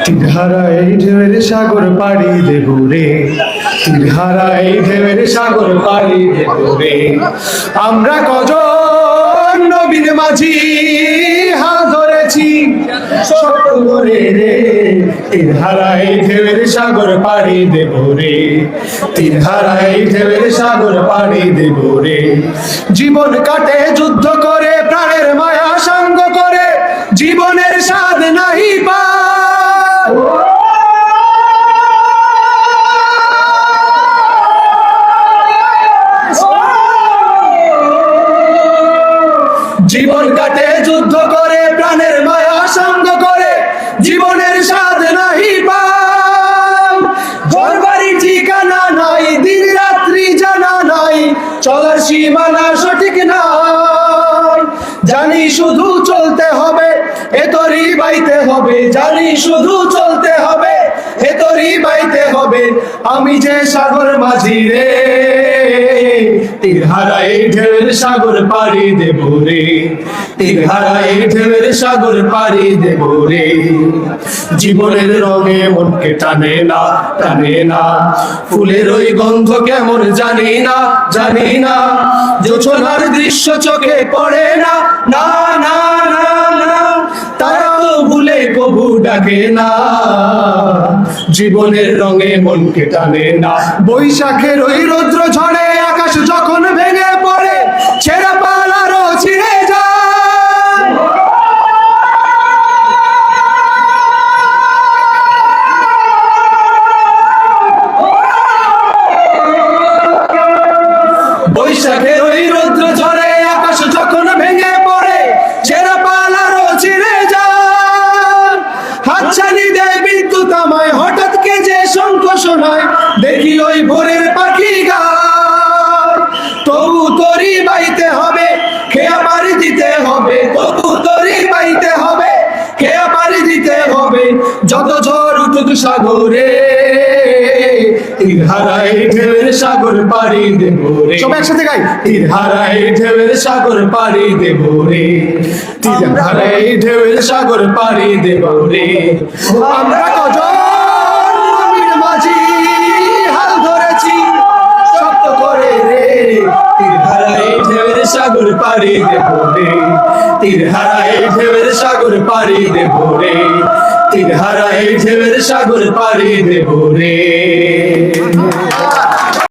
তীরহারা এই ঢেউয়ের সাগর পাড়ি দেব রে, তীরহারা এই ঢেউয়ের সাগর পাড়ি দেব রে। আমরা কজন নবীন মাঝি হাল ধরেছি শক্ত করে রে, তীরহারা এই ঢেউয়ের সাগর পাড়ি দেব রে, তীরহারা এই ঢেউয়ের সাগর পাড়ি দেব রে। জীবন কাটে যুদ্ধ করে, প্রাণের মায়া সঙ্গ করে, জীবনের স্বাদ নাহি পায়। জীবন কাটে যুদ্ধ করে, প্রাণের মায়া সঙ্গ করে, জীবনের স্বাদ নাহি পায়। ঘরবাড়ি ঠিকানা নাই, দিন রাত্রি জানা নাই, চলার সীমানা সঠিক নাই। জানি শুধু চলতে হবে, এ তরি বাইতে হবে, জানি শুধু চলতে হবে, এ তরি বাইতে হবে। আমি যে সাগর মাঝি রে, তীরহারা এই ঢেউয়ের সাগর পাড়ি দেব রে, তীরহারা এই ঢেউয়ের সাগর পাড়ি দেব রে। জীবনের রঙে মনকে টানে না, টানে না, ফুলের ওই গন্ধ কেমন জানি না, জানি না, জোছনার দৃশ্য চোখে পড়ে না, না না না না, তারাও ভুলে কবু ডাকে না। জীবনের রঙে মনকে টানে না, বৈশাখের ওই রৌদ্র ঝড়ে আকাশ যখন ভেঙে পড়ে, ছেঁড়া পাল আরো ছিঁড়ে যায়। বৈশাখের ওই রৌদ্র ঝড়ে আকাশ যখন ভেঙে পড়ে, ছেঁড়া পাল আরো ছিঁড়ে যায়। হাতছানি দেয় বিদ্যুৎ আমায়, হঠাৎ কে যে শঙ্খ শোনায়, দেখি ওই ভোরের পাখি গায়। তবু তরি বাইতে হবে, খেয়া পাড়ি দিতে হবে, তবু তরি বাইতে হবে, খেয়া পাড়ি দিতে হবে। যত ঝড় উঠুক সাগরে, তীরহারা এই ঢেউয়ের সাগর পাড়ি দেব রে। সব একসাথে গাই, তীরহারা এই ঢেউয়ের সাগর পাড়ি দেব রে, তীরহারা এই ঢেউয়ের সাগর পাড়ি দেব রে। আমরা কজন নবীন মাঝি হাল ধরেছি শক্ত করে রে, তীরহারা এই ঢেউয়ের সাগর পাড়ি দেব রে, তীরহারা এই ঢেউয়ের সাগর পাড়ি দেব রে, তীরহারা এই ঢেউয়ের সাগর পাড়ি দেব রে।